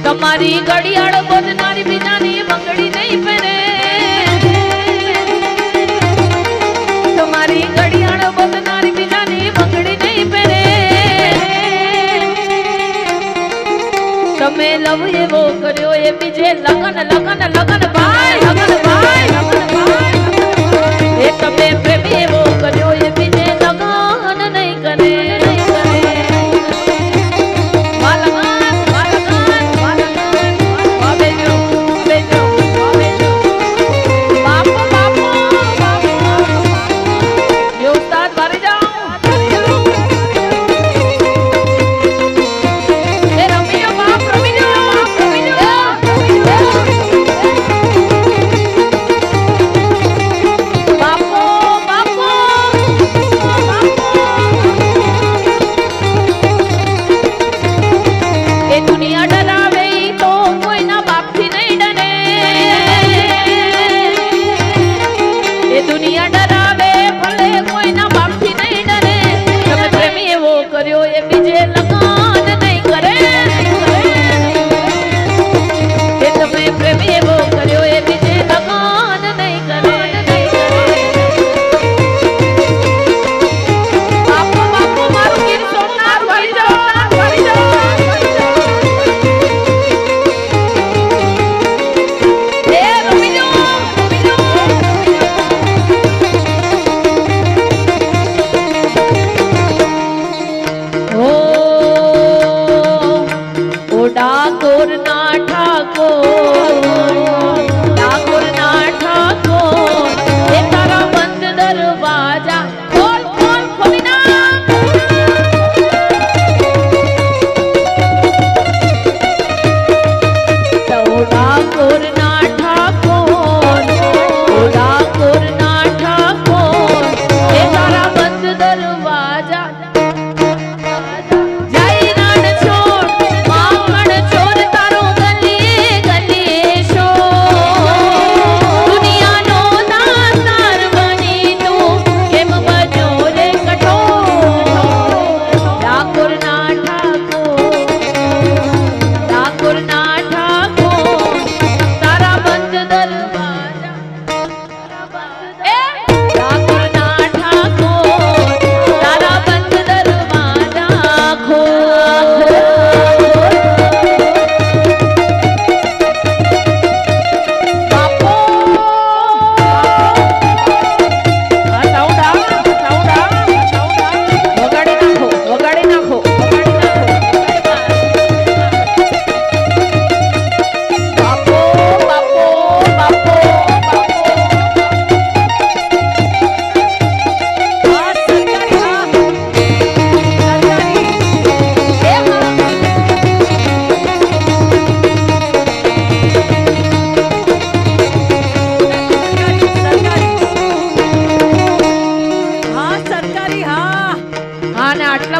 તમારી ઘડિયાળ બોલનારી બીજાની બંગડી નહીં પહેરે તમારી ઘડિયાળ બોલનારી બીજાની બંગડી નહીં પહેરે તમે લવ એવો કર્યો એ બીજે લગન લગન લગન ભાઈ લગન ભાઈ લગન ભાઈ એ તમે પ્રેમ એવો કર્યો એ બીજે લગન નહીં કરે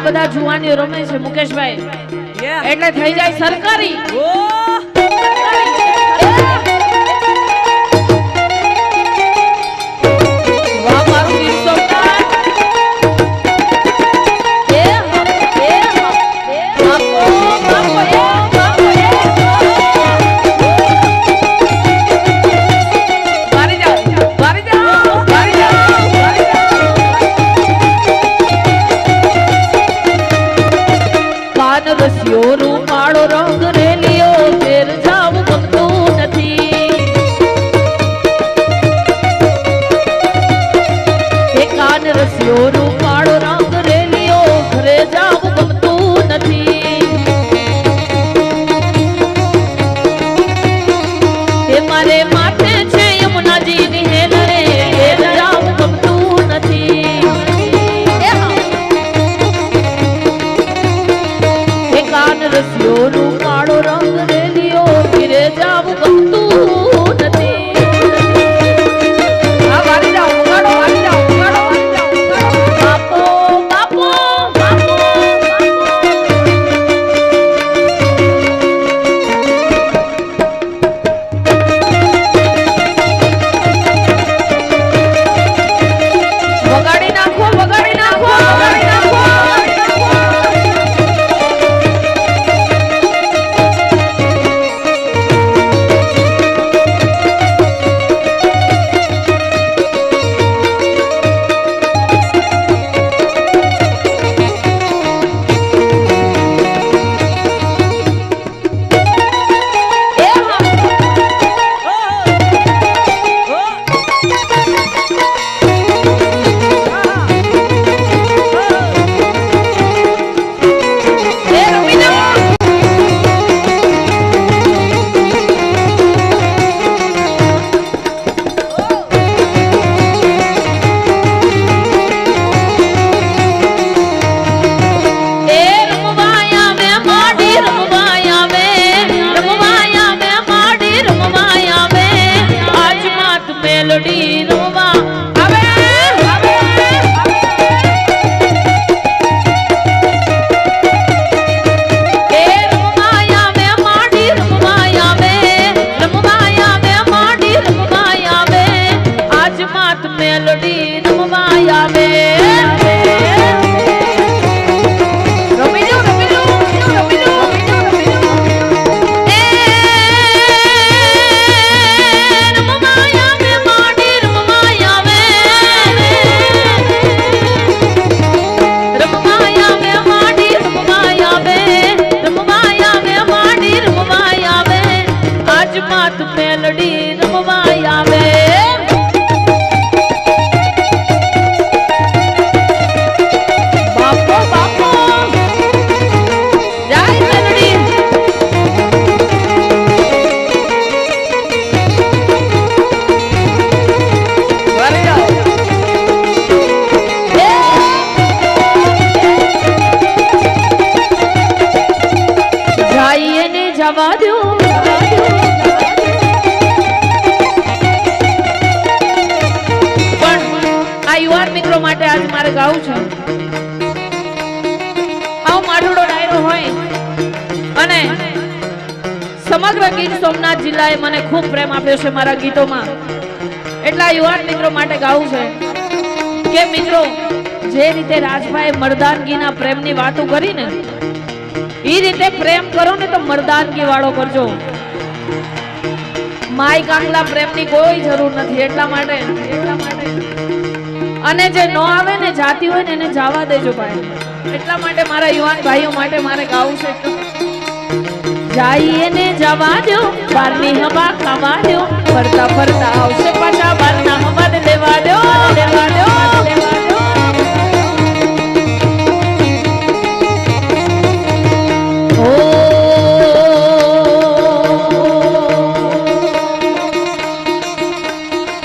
બધા જુવાનીઓ રમે છે મુકેશભાઈ એટલે થઈ જાય સરકારી રૂપાળો રંગ રેલિયો હાથ મેલડી રમવા આવે બાપો બાપો જય મેલડી જવા દો પણ આ યુવાન મિત્રો માટે આજ મારે ગાવું છે આવો માઠોડો ડાયરો હોય અને સમગ્ર ગીર સોમનાથ જિલ્લાએ મને ખૂબ પ્રેમ આપ્યો છે મારા ગીતોમાં એટલા યુવાન મિત્રો માટે ગાવું છે કે મિત્રો જે રીતે રાજભાઈ મર્દાનગીના પ્રેમની વાતો કરીને ઈ રીતે પ્રેમ કરો ને તો મર્દાનગી વાળો કરજો માય કાંગલા પ્રેમની કોઈ જરૂર નથી એટલા માટે અને જે નો આવે ને જાતી હોય ને એને જવા દેજો ભાઈ એટલા માટે મારા યુવાન ભાઈઓ માટે મારે ગાવું છે જાઈએ ને જવા દો બારની હવા ખાવા દો ફરતા ફરતા આવશે પાછા બારના હવા લેવા દો લેવા દો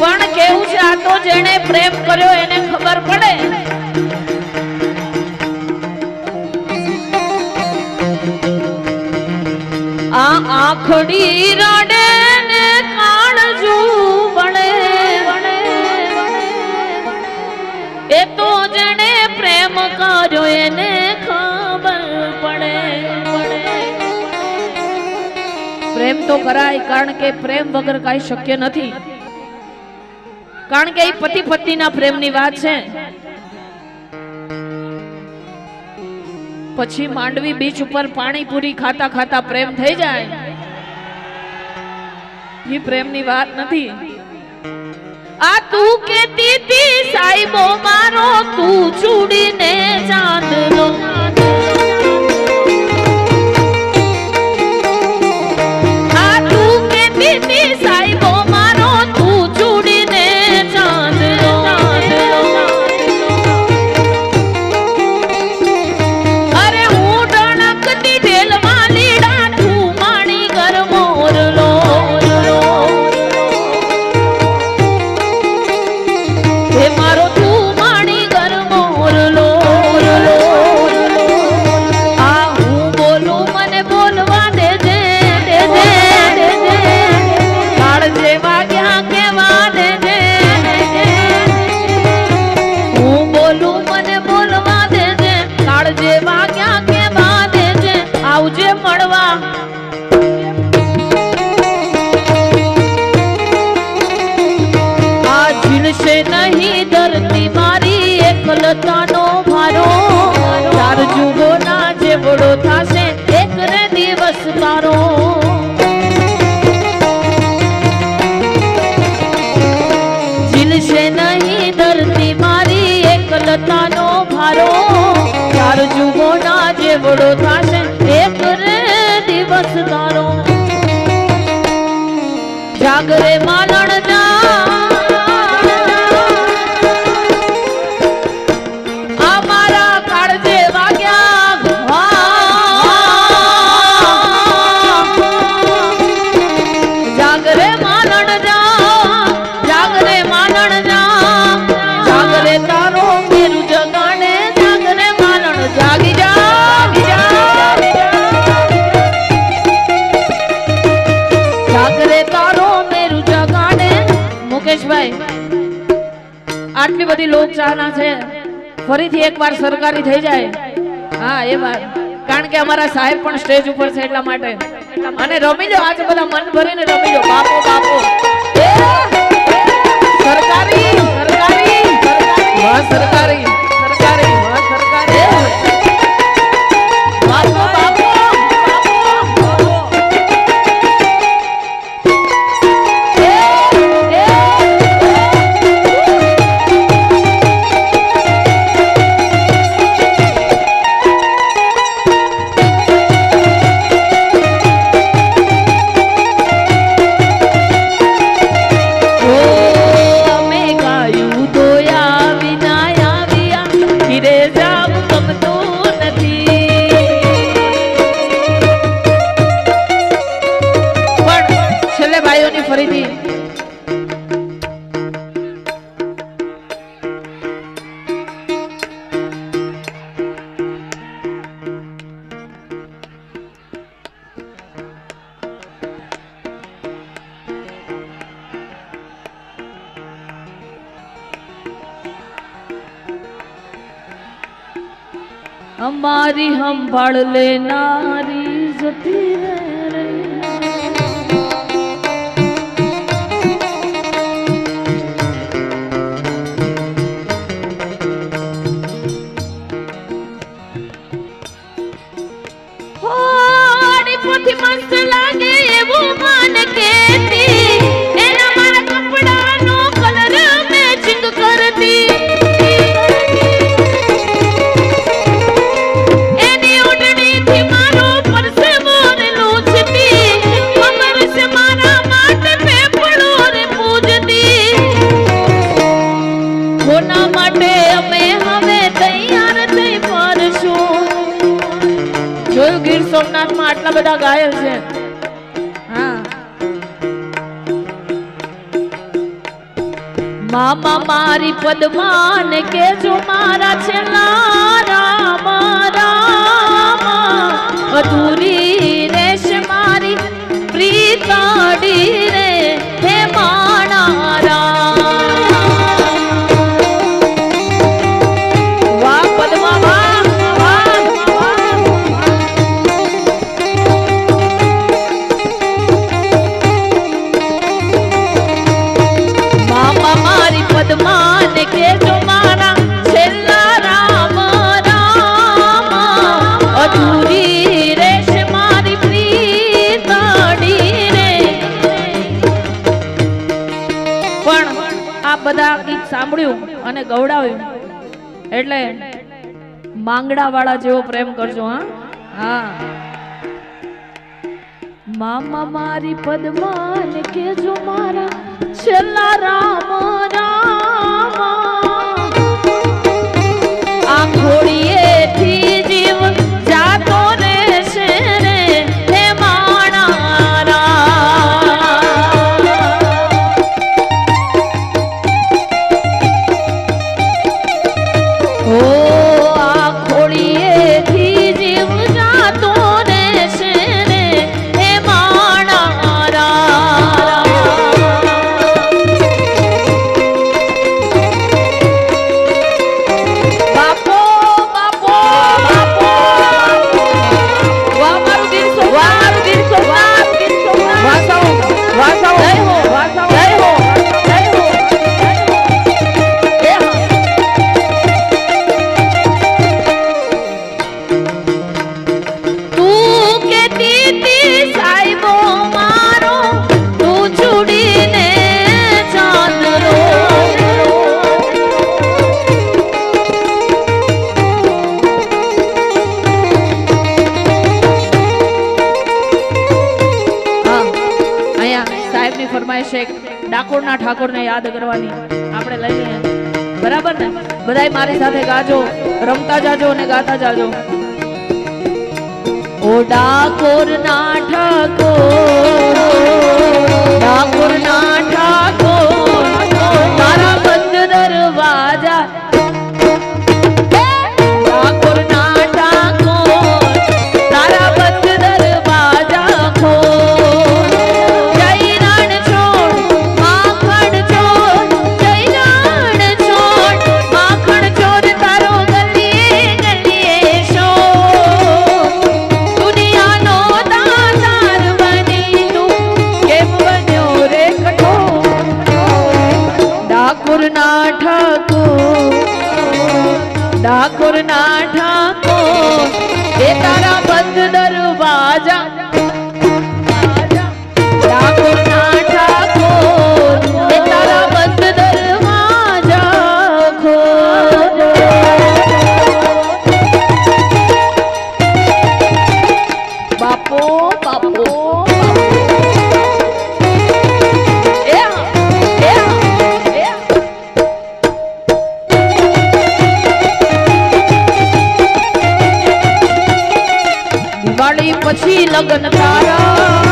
પણ કેવું છે આ તો જેણે પ્રેમ કર્યો એને ખબર પડે આ આખડી રાડે ને કાળજુ બણે એ તો જેણે પ્રેમ કર્યો એને ખબર પડે પ્રેમ તો કરાય કારણ કે પ્રેમ વગર કાંઈ શક્ય નથી કારણ કે એ પતિ પત્નીના પ્રેમની વાત છે પછી માંડવી બીચ ઉપર પાણીપુરી ખાતા ખાતા પ્રેમ થઈ જાય એ પ્રેમની વાત નથી આ તું કેતી તી સાઈબો મારો તું ચૂડીને ચાંદલો આ તું કેતી તી સાઈબો મારો તું ચૂડીને ચાંદલો અરે હું ડણકતી ઢેલમાં લીડા તું માણી ઘર મોરલો હે મારો તું માણી ઘર મોરલો આ હું બોલું મને બોલવા દેજે કાળ જેવા ક્યાં કેવા દેજે હું બોલું મને બોલવા દેજે કાળ જેવા ક્યાં કેવા દેજે આવજે મળવા આ ઝીલશે નહીં ધરતી મારી એકલતાનો ભારો ચાર જુગોના જેવડો થાશે એક રે દિવસ તારો ઝીલશે નહીં ધરતી મારી એકલતાનો ભારો ચાર જુગોના જેવડો થાશે એક રે દિવસ તારો જાગરે માલણ જા અમારા કાળજે વાગ્યા જાગરે માલણ જા જાગરે માલણ જા જાગરે તારો મેરુ જગાડે જાગરે માલણ જાગી જાગરે તારો મેરુ જગાડે મુકેશભાઈ આટલી બધી લોક ચાહના છે ફરીથી એકવાર સરકારી થઈ જાય હા એ વાત કારણ કે અમારા સાહેબ પણ સ્ટેજ ઉપર છે એટલા માટે અને રમી લો આજે બધા મન ભરીને રમી લો બાપો બાપો સરકારી સરકારી વાહ સરકારી સરકારી વાહ સરકારી બાપો બાપો ગાયોની ફરીથી हमारी संभाल लेनारी जती रे होड़ी पोथी मस्त लागे वो मान केती एना मारा कपड़ा नो कलर मैचिंग करती ગીર સોમનાથ માં આટલા બધા ગાયલ છે હા મામા મારી પદ્માને કેજો મારા છેલ્લા રામ રામ અધૂરી રેશ મારી પ્રીતાડી રે હે માણા રામ વાહ પદ્મા વાહ પદ્માન કે જો મારા છેલ્લા રામ રામ અધૂરી રેશ મારી પ્રીતડી રે પણ આ બધા ગીત સાંભળ્યું અને ગવડાવ્યું એટલે માંગડા વાળા જેવો પ્રેમ કરજો હા હા મામા મારી પદ્માન કે જો મારા છેલ્લા રામ રામ આ ઘોડીએથી જીવ જાતો રહેશે રે હે માણા રામ ઓ આ ઘોડીએથી જીવ જાતો રહેશે રે હે માણા રામ ડાકોરના ઠાકોરને યાદ કરવાની આપણે લઈ લઈએ બરાબર ને બધાય મારી સાથે ગાજો રમતા જાજો અને ગાતા જાજો ઓ ડાકોરના ઠાકોર તારા બંધ દરવાજા ડાકોરના ઠાકોર તારા બંધ દરવાજા ખોલ ડાકોરના ઠાકોર એ તારા બંધ દરવાજા ડાકોરના ઠાકોર એ તારા બંધ દરવાજા ખોલ બાપો બાપો પછી લગ્ન તારા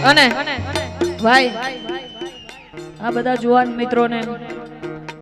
અને ભાઈ આ બધા જુવાન મિત્રોને